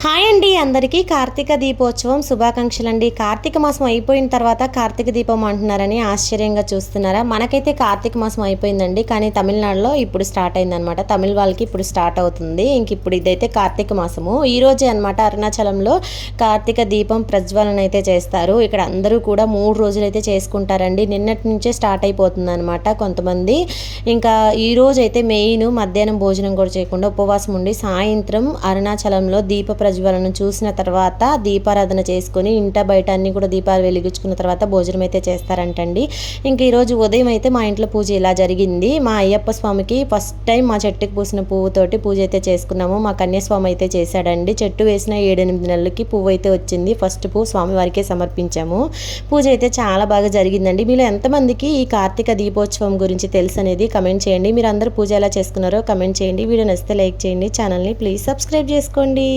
Hi అండి అందరికీ కార్తీక దీపోత్సవం శుభాకాంక్షలు అండి. కార్తీక మాసం అయిపోయిన తర్వాత కార్తీక దీపం అంటున్నారని ఆశ్చర్యంగా చూస్తున్నారా? మనకైతే కార్తీక మాసం అయిపోయిందండి, కానీ తమిళనాడులో ఇప్పుడు స్టార్ట్ అయిందనమాట. తమిళ వాళ్ళకి ఇప్పుడు స్టార్ట్ అవుతుంది. ఇంక ఇప్పుడు ఇదైతే కార్తీక మాసము. ఈ రోజే అనమాట అరుణాచలంలో కార్తీక దీపం ప్రజ్వలన అయితే చేస్తారు. ఇక్కడ అందరూ కూడా 3 రోజులు అయితే చేసుకుంటారండి. నిన్నటి నుంచే స్టార్ట్ అయిపోతుంది అనమాట కొంతమంది. ఇంకా ఈ రోజు అయితే మెయిన్ మధ్యాహ్నం భోజనం కూడా చేయకుండా ఉపవాసం ఉండి సాయంత్రం అరుణాచలంలో దీప ప్రజ్వలన చూసిన తర్వాత దీపారాధన చేసుకొని ఇంట బయట అన్ని కూడా దీపాలు వెలిగించుకున్న తర్వాత భోజనం అయితే చేస్తారంటండి. ఇంక ఈరోజు ఉదయం అయితే మా ఇంట్లో పూజ ఇలా జరిగింది. మా అయ్యప్ప స్వామికి ఫస్ట్ టైం మా చెట్టుకి పూసిన పువ్వుతోటి పూజ అయితే చేసుకున్నాము. మా కన్యాస్వామి అయితే చేశాడండి. చెట్టు వేసిన 7-8 నెలలకి పువ్వు అయితే వచ్చింది. ఫస్ట్ పువ్వు స్వామివారికే సమర్పించాము. పూజ అయితే చాలా బాగా జరిగిందండి. మీలో ఎంతమందికి ఈ కార్తీక దీపోత్సవం గురించి తెలుసు అనేది కమెంట్ చేయండి. మీరు అందరూ పూజ ఎలా చేసుకున్నారో కమెంట్ చేయండి. వీడియో నచ్చితే లైక్ చేయండి. ఛానల్ని ప్లీజ్ సబ్స్క్రైబ్ చేసుకోండి.